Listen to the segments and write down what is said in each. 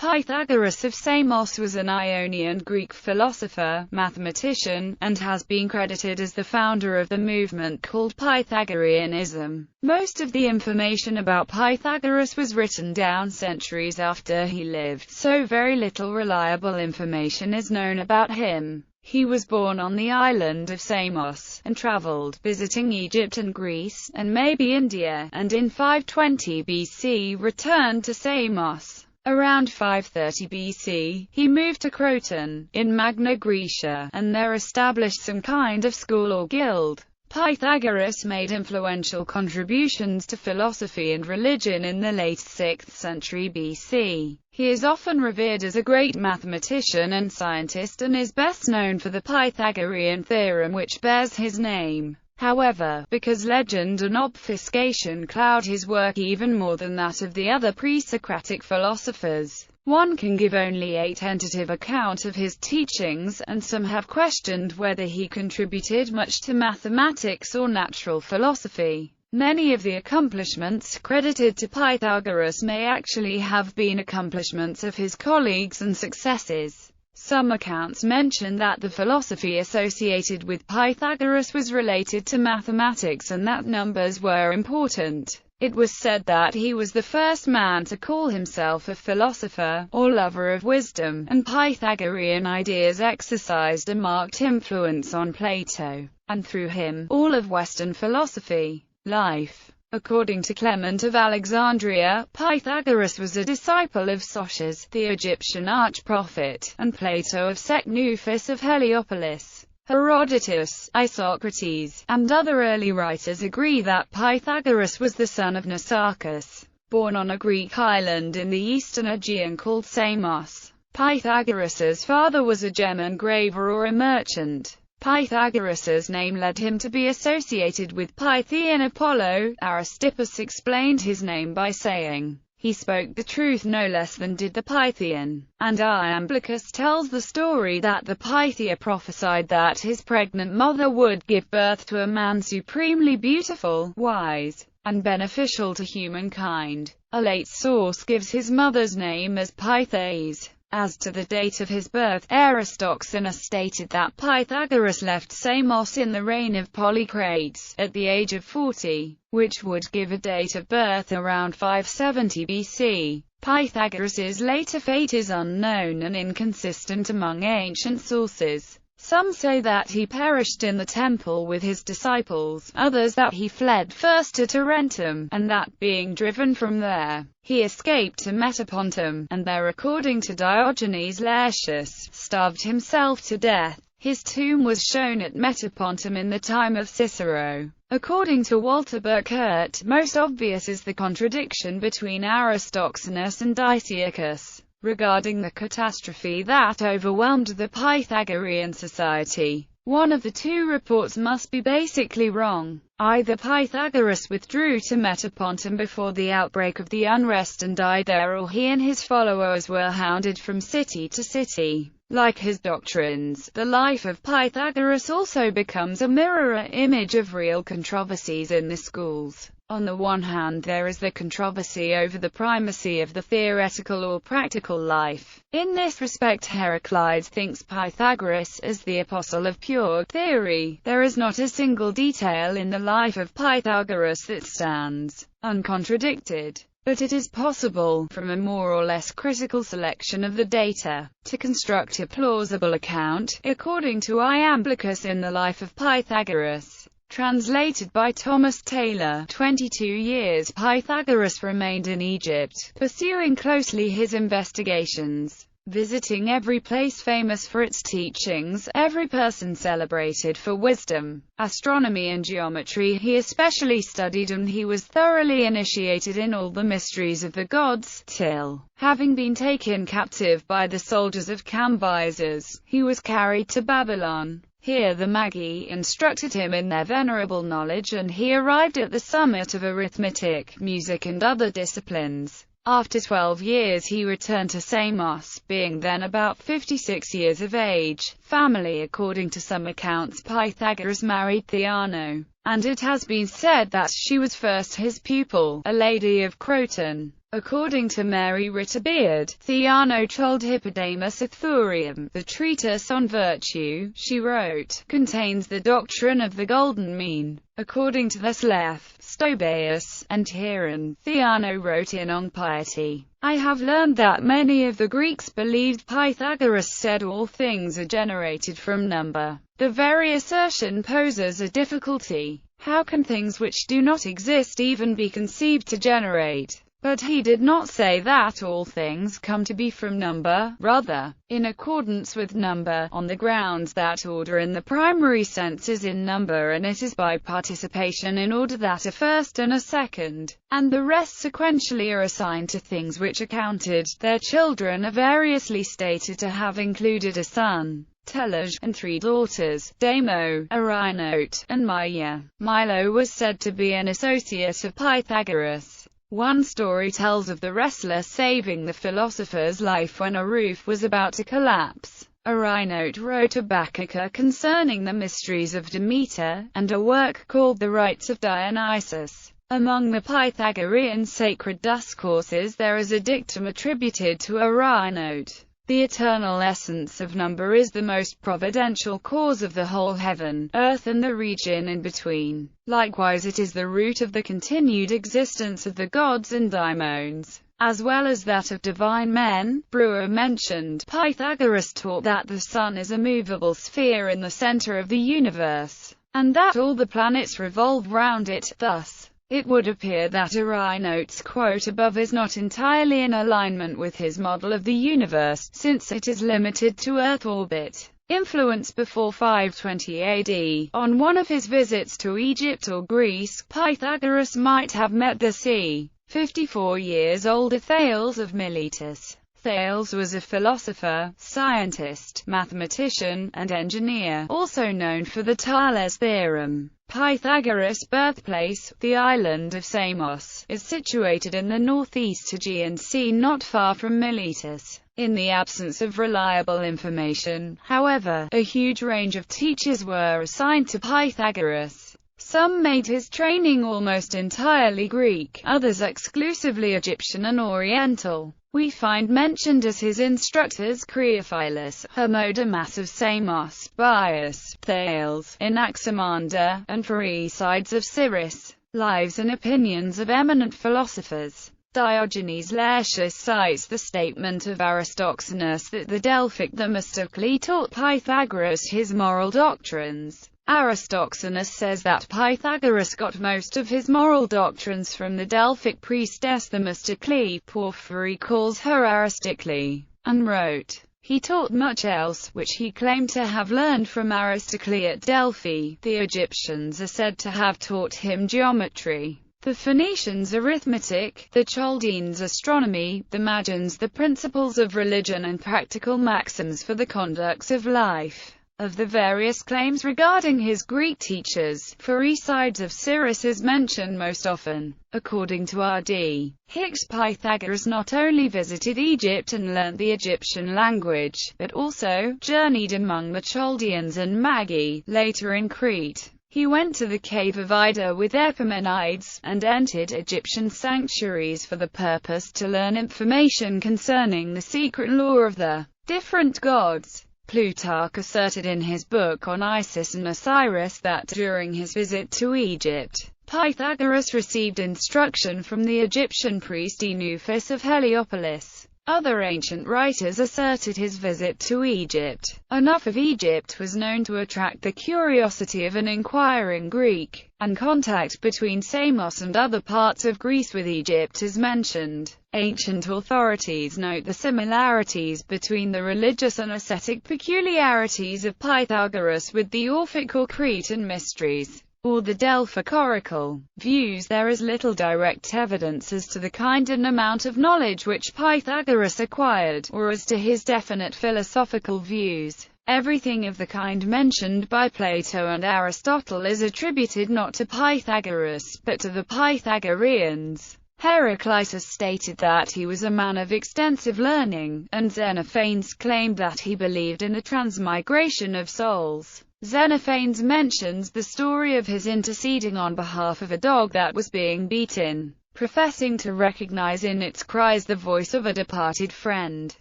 Pythagoras of Samos was an Ionian Greek philosopher, mathematician, and has been credited as the founder of the movement called Pythagoreanism. Most of the information about Pythagoras was written down centuries after he lived, so very little reliable information is known about him. He was born on the island of Samos, and traveled, visiting Egypt and Greece, and maybe India, and in 520 BC returned to Samos. Around 530 BC, he moved to Croton, in Magna Graecia, and there established some kind of school or guild. Pythagoras made influential contributions to philosophy and religion in the late 6th century BC. He is often revered as a great mathematician and scientist and is best known for the Pythagorean Theorem which bears his name. However, because legend and obfuscation cloud his work even more than that of the other pre-Socratic philosophers, one can give only a tentative account of his teachings, and some have questioned whether he contributed much to mathematics or natural philosophy. Many of the accomplishments credited to Pythagoras may actually have been accomplishments of his colleagues and successors. Some accounts mention that the philosophy associated with Pythagoras was related to mathematics and that numbers were important. It was said that he was the first man to call himself a philosopher, or lover of wisdom, and Pythagorean ideas exercised a marked influence on Plato, and through him, all of Western philosophy. Life. According to Clement of Alexandria, Pythagoras was a disciple of Sotius, the Egyptian arch-prophet, and Plato of Secnufis of Heliopolis. Herodotus, Isocrates, and other early writers agree that Pythagoras was the son of Nicarchus, born on a Greek island in the eastern Aegean called Samos. Pythagoras's father was a gem engraver or a merchant. Pythagoras's name led him to be associated with Pythian Apollo. Aristippus explained his name by saying, "He spoke the truth no less than did the Pythian," and Iamblichus tells the story that the Pythia prophesied that his pregnant mother would give birth to a man supremely beautiful, wise, and beneficial to humankind. A late source gives his mother's name as Pythes. As to the date of his birth, Aristoxenus stated that Pythagoras left Samos in the reign of Polycrates, at the age of 40, which would give a date of birth around 570 BC. Pythagoras's later fate is unknown and inconsistent among ancient sources. Some say that he perished in the temple with his disciples, others that he fled first to Tarentum, and that, being driven from there, he escaped to Metapontum, and there, according to Diogenes Laertius, starved himself to death. His tomb was shown at Metapontum in the time of Cicero. According to Walter Burkert, most obvious is the contradiction between Aristoxenus and Dicaeus regarding the catastrophe that overwhelmed the Pythagorean society. One of the two reports must be basically wrong. Either Pythagoras withdrew to Metapontum before the outbreak of the unrest and died there, or he and his followers were hounded from city to city. Like his doctrines, the life of Pythagoras also becomes a mirror image of real controversies in the schools. On the one hand, there is the controversy over the primacy of the theoretical or practical life. In this respect, Heraclides thinks Pythagoras as the apostle of pure theory. There is not a single detail in the life of Pythagoras that stands uncontradicted. But it is possible, from a more or less critical selection of the data, to construct a plausible account, according to Iamblichus in the life of Pythagoras. Translated by Thomas Taylor. 22 years Pythagoras remained in Egypt, pursuing closely his investigations, visiting every place famous for its teachings, every person celebrated for wisdom, astronomy and geometry he especially studied, and he was thoroughly initiated in all the mysteries of the gods, till, having been taken captive by the soldiers of Cambyses, he was carried to Babylon. Here the Magi instructed him in their venerable knowledge, and he arrived at the summit of arithmetic, music and other disciplines. After 12 years he returned to Samos, being then about 56 years of age. family. According to some accounts, Pythagoras married Theano, and it has been said that she was first his pupil, a lady of Croton. According to Mary Ritterbeard, Theano told Hippodamus a Theorem. The treatise on virtue, she wrote, contains the doctrine of the golden mean. According to Thesleph, Stobaeus, and Hieron, Theano wrote in On Piety, I have learned that many of the Greeks believed Pythagoras said all things are generated from number. The very assertion poses a difficulty. How can things which do not exist even be conceived to generate? But he did not say that all things come to be from number, rather, in accordance with number, on the grounds that order in the primary sense is in number, and it is by participation in order that a first and a second, and the rest sequentially are assigned to things which are counted. Their children are variously stated to have included a son, Telage, and 3 daughters, Damo, Arinote, and Maia. Milo was said to be an associate of Pythagoras. One story tells of the wrestler saving the philosopher's life when a roof was about to collapse. Arinote wrote a Bacchica concerning the mysteries of Demeter, and a work called The Rites of Dionysus. Among the Pythagorean sacred discourses there is a dictum attributed to Arinote. The eternal essence of number is the most providential cause of the whole heaven, earth and the region in between. Likewise it is the root of the continued existence of the gods and daimons, as well as that of divine men. Brewer mentioned, Pythagoras taught that the sun is a movable sphere in the center of the universe, and that all the planets revolve round it. Thus, it would appear that Arinote's quote above is not entirely in alignment with his model of the universe, since it is limited to Earth orbit. Influence before 520 AD. On one of his visits to Egypt or Greece, Pythagoras might have met the c. 54-years-old Thales of Miletus. Thales was a philosopher, scientist, mathematician, and engineer, also known for the Thales theorem. Pythagoras' birthplace, the island of Samos, is situated in the northeast Aegean Sea not far from Miletus. In the absence of reliable information, however, a huge range of teachers were assigned to Pythagoras. Some made his training almost entirely Greek, others exclusively Egyptian and Oriental. We find mentioned as his instructors Creophilus, Hermodamas of Samos, Bias, Thales, Anaximander, and Pherecydes of Cyrrhus. Lives and opinions of eminent philosophers. Diogenes Laertius cites the statement of Aristoxenus that the Delphic Themistocles taught Pythagoras his moral doctrines. Aristoxenus says that Pythagoras got most of his moral doctrines from the Delphic priestess Themistocles. Porphyry calls her Aristocle, and wrote, he taught much else, which he claimed to have learned from Aristotle at Delphi. The Egyptians are said to have taught him geometry, the Phoenicians arithmetic, the Chaldeans astronomy, the Magians the principles of religion and practical maxims for the conduct of life. Of the various claims regarding his Greek teachers, Pherecydes of Cyrrhus is mentioned most often. According to R.D. Hicks, Pythagoras not only visited Egypt and learnt the Egyptian language, but also journeyed among the Chaldeans and Magi, later in Crete. He went to the cave of Ida with Epimenides, and entered Egyptian sanctuaries for the purpose to learn information concerning the secret lore of the different gods. Plutarch asserted in his book on Isis and Osiris that during his visit to Egypt, Pythagoras received instruction from the Egyptian priest Eunuphus of Heliopolis. Other ancient writers asserted his visit to Egypt. Enough of Egypt was known to attract the curiosity of an inquiring Greek, and contact between Samos and other parts of Greece with Egypt is mentioned. Ancient authorities note the similarities between the religious and ascetic peculiarities of Pythagoras with the Orphic or Cretan mysteries, or the Delphic oracle. Views there is little direct evidence as to the kind and amount of knowledge which Pythagoras acquired, or as to his definite philosophical views. Everything of the kind mentioned by Plato and Aristotle is attributed not to Pythagoras, but to the Pythagoreans. Heraclitus stated that he was a man of extensive learning, and Xenophanes claimed that he believed in the transmigration of souls. Xenophanes mentions the story of his interceding on behalf of a dog that was being beaten, professing to recognize in its cries the voice of a departed friend.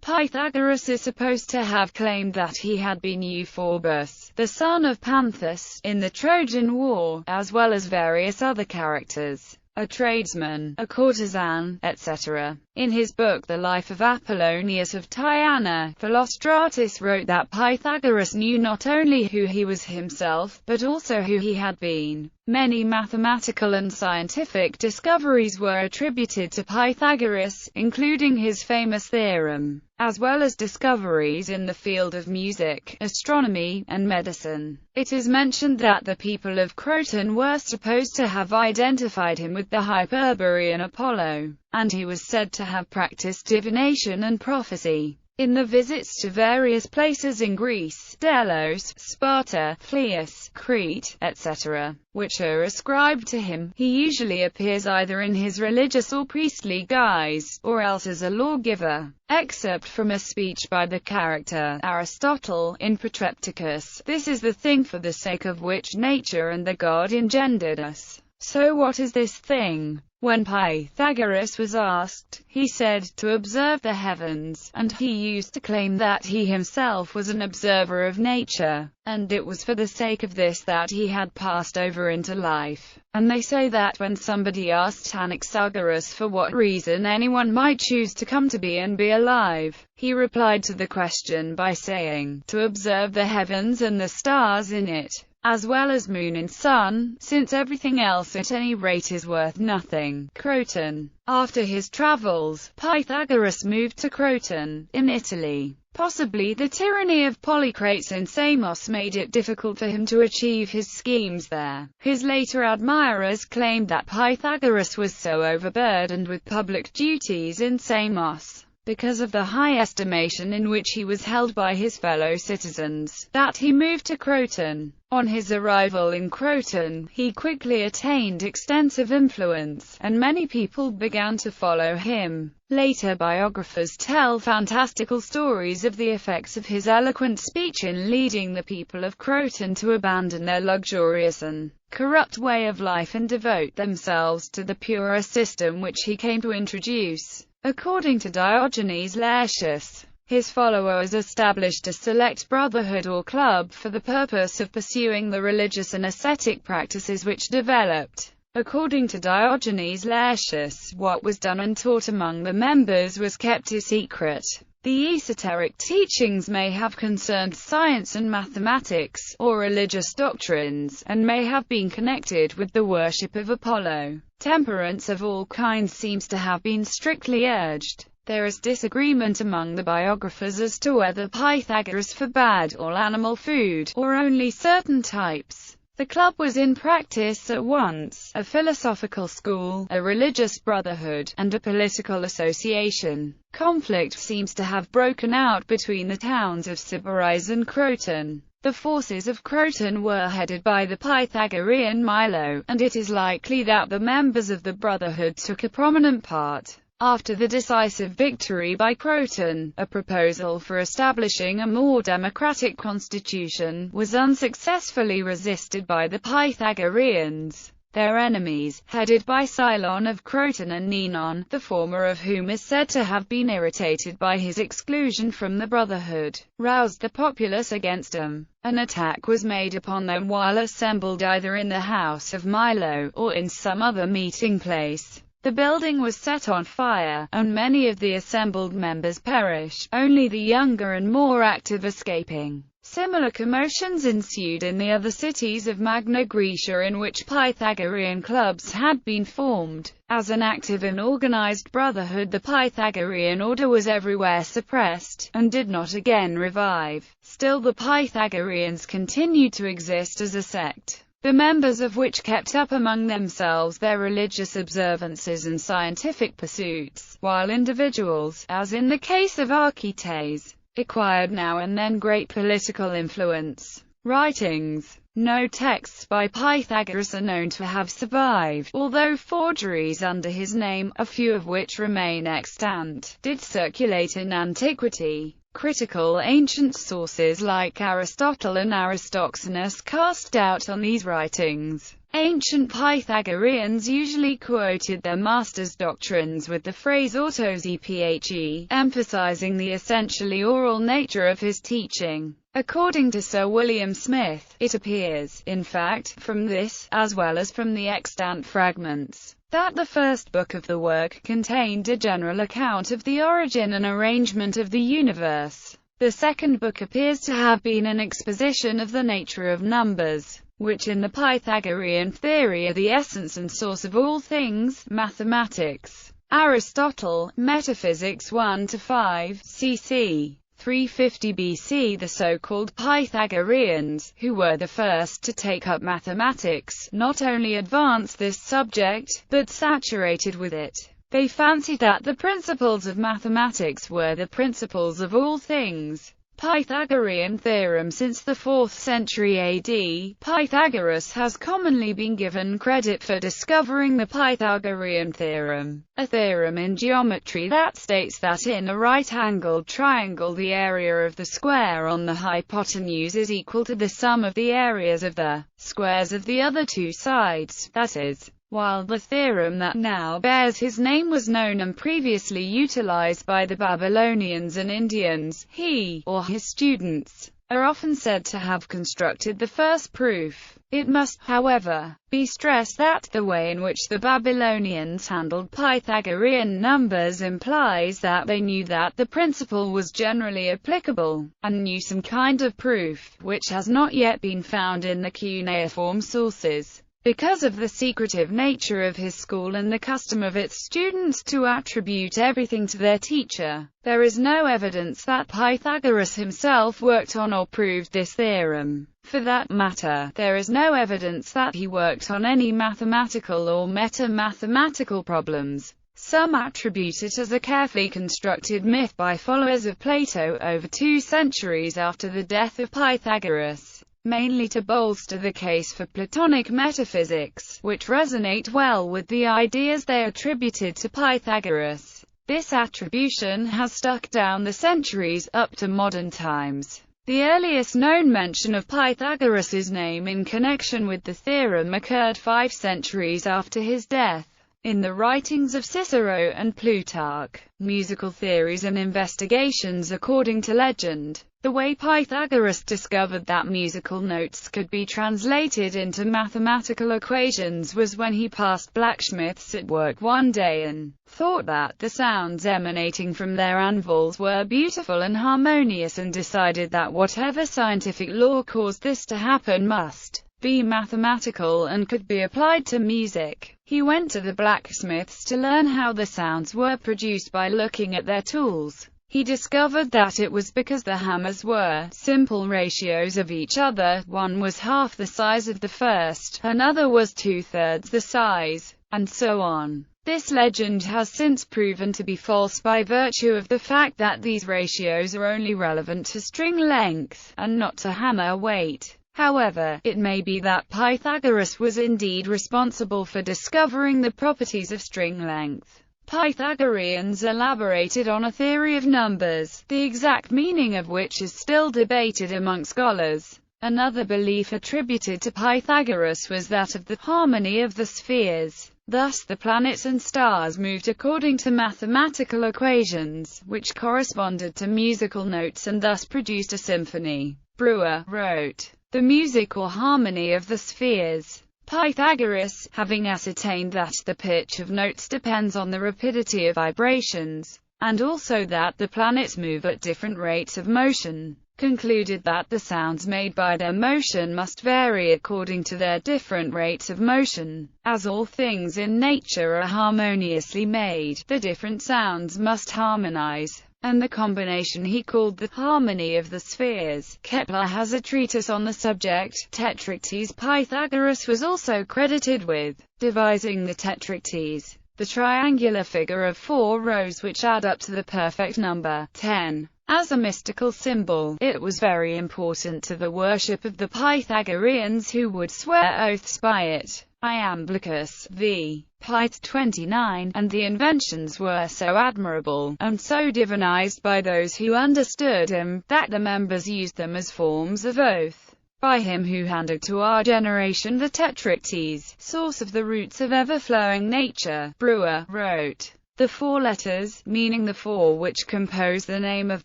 Pythagoras is supposed to have claimed that he had been Euphorbus, the son of Panthus, in the Trojan War, as well as various other characters, a tradesman, a courtesan, etc. In his book The Life of Apollonius of Tyana, Philostratus wrote that Pythagoras knew not only who he was himself, but also who he had been. Many mathematical and scientific discoveries were attributed to Pythagoras, including his famous theorem, as well as discoveries in the field of music, astronomy, and medicine. It is mentioned that the people of Croton were supposed to have identified him with the Hyperborean Apollo, and he was said to have practiced divination and prophecy. In the visits to various places in Greece, Delos, Sparta, Phlius, Crete, etc., which are ascribed to him, he usually appears either in his religious or priestly guise, or else as a lawgiver. Except from a speech by the character Aristotle, in Protrepticus, "This is the thing for the sake of which nature and the god engendered us. So what is this thing?" When Pythagoras was asked, he said, "To observe the heavens," and he used to claim that he himself was an observer of nature, and it was for the sake of this that he had passed over into life. And they say that when somebody asked Anaxagoras for what reason anyone might choose to come to be and be alive, he replied to the question by saying, "To observe the heavens and the stars in it, as well as moon and sun, since everything else at any rate is worth nothing." Croton. After his travels, Pythagoras moved to Croton, in Italy. Possibly the tyranny of Polycrates in Samos made it difficult for him to achieve his schemes there. His later admirers claimed that Pythagoras was so overburdened with public duties in Samos, because of the high estimation in which he was held by his fellow citizens, that he moved to Croton. On his arrival in Croton, he quickly attained extensive influence, and many people began to follow him. Later biographers tell fantastical stories of the effects of his eloquent speech in leading the people of Croton to abandon their luxurious and corrupt way of life and devote themselves to the purer system which he came to introduce. According to Diogenes Laertius, his followers established a select brotherhood or club for the purpose of pursuing the religious and ascetic practices which developed. According to Diogenes Laertius, what was done and taught among the members was kept a secret. The esoteric teachings may have concerned science and mathematics, or religious doctrines, and may have been connected with the worship of Apollo. Temperance of all kinds seems to have been strictly urged. There is disagreement among the biographers as to whether Pythagoras forbade all animal food, or only certain types. The club was in practice at once a philosophical school, a religious brotherhood, and a political association. Conflict seems to have broken out between the towns of Sybaris and Croton. The forces of Croton were headed by the Pythagorean Milo, and it is likely that the members of the brotherhood took a prominent part. After the decisive victory by Croton, a proposal for establishing a more democratic constitution was unsuccessfully resisted by the Pythagoreans. Their enemies, headed by Cylon of Croton and Ninon, the former of whom is said to have been irritated by his exclusion from the brotherhood, roused the populace against him. An attack was made upon them while assembled either in the house of Milo, or in some other meeting place. The building was set on fire, and many of the assembled members perished, only the younger and more active escaping. Similar commotions ensued in the other cities of Magna Graecia in which Pythagorean clubs had been formed. As an active and organized brotherhood, the Pythagorean order was everywhere suppressed, and did not again revive. Still the Pythagoreans continued to exist as a sect, the members of which kept up among themselves their religious observances and scientific pursuits, while individuals, as in the case of Archetes, acquired now and then great political influence. Writings. No texts by Pythagoras are known to have survived, although forgeries under his name, a few of which remain extant, did circulate in antiquity. Critical ancient sources like Aristotle and Aristoxenus cast doubt on these writings. Ancient Pythagoreans usually quoted their master's doctrines with the phrase autozephe, emphasizing the essentially oral nature of his teaching. According to Sir William Smith, it appears, in fact, from this, as well as from the extant fragments, that the first book of the work contained a general account of the origin and arrangement of the universe. The second book appears to have been an exposition of the nature of numbers, which in the Pythagorean theory are the essence and source of all things, mathematics. Aristotle, Metaphysics 1-5, cc. 350 BC. The so-called Pythagoreans, who were the first to take up mathematics, not only advanced this subject, but saturated with it. They fancied that the principles of mathematics were the principles of all things. Pythagorean theorem. Since the 4th century AD, Pythagoras has commonly been given credit for discovering the Pythagorean theorem, a theorem in geometry that states that in a right-angled triangle the area of the square on the hypotenuse is equal to the sum of the areas of the squares of the other two sides, that is, while the theorem that now bears his name was known and previously utilized by the Babylonians and Indians, he, or his students, are often said to have constructed the first proof. It must, however, be stressed that the way in which the Babylonians handled Pythagorean numbers implies that they knew that the principle was generally applicable, and knew some kind of proof, which has not yet been found in the cuneiform sources. Because of the secretive nature of his school and the custom of its students to attribute everything to their teacher, there is no evidence that Pythagoras himself worked on or proved this theorem. For that matter, there is no evidence that he worked on any mathematical or meta-mathematical problems. Some attribute it as a carefully constructed myth by followers of Plato over 2 centuries after the death of Pythagoras, mainly to bolster the case for Platonic metaphysics, which resonate well with the ideas they attributed to Pythagoras. This attribution has stuck down the centuries, up to modern times. The earliest known mention of Pythagoras's name in connection with the theorem occurred 5 centuries after his death, in the writings of Cicero and Plutarch. Musical theories and investigations. According to legend, the way Pythagoras discovered that musical notes could be translated into mathematical equations was when he passed blacksmiths at work one day and thought that the sounds emanating from their anvils were beautiful and harmonious, and decided that whatever scientific law caused this to happen must be mathematical and could be applied to music. He went to the blacksmiths to learn how the sounds were produced by looking at their tools. He discovered that it was because the hammers were simple ratios of each other. One was half the size of the first, another was 2/3 the size, and so on. This legend has since proven to be false by virtue of the fact that these ratios are only relevant to string length, and not to hammer weight. However, it may be that Pythagoras was indeed responsible for discovering the properties of string length. Pythagoreans elaborated on a theory of numbers, the exact meaning of which is still debated among scholars. Another belief attributed to Pythagoras was that of the harmony of the spheres. Thus the planets and stars moved according to mathematical equations, which corresponded to musical notes and thus produced a symphony. Brewer wrote, "The music or harmony of the spheres." Pythagoras, having ascertained that the pitch of notes depends on the rapidity of vibrations, and also that the planets move at different rates of motion, concluded that the sounds made by their motion must vary according to their different rates of motion. As all things in nature are harmoniously made, the different sounds must harmonize, and the combination he called the harmony of the spheres. Kepler has a treatise on the subject, Tetractes. Pythagoras was also credited with devising the tetractes, the triangular figure of 4 rows which add up to the perfect number 10. As a mystical symbol, it was very important to the worship of the Pythagoreans, who would swear oaths by it. Iamblichus v. Pyth 29, and the inventions were so admirable, and so divinized by those who understood him, that the members used them as forms of oath. By him who handed to our generation the Tetractys, source of the roots of ever-flowing nature, Brewer wrote, "The four letters, meaning the four which compose the name of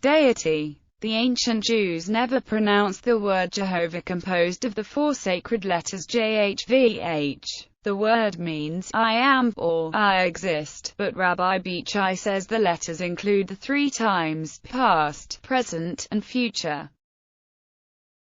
deity." The ancient Jews never pronounced the word Jehovah, composed of the four sacred letters JHVH. The word means, I am, or I exist, but Rabbi Beachai says the letters include the three times, past, present, and future.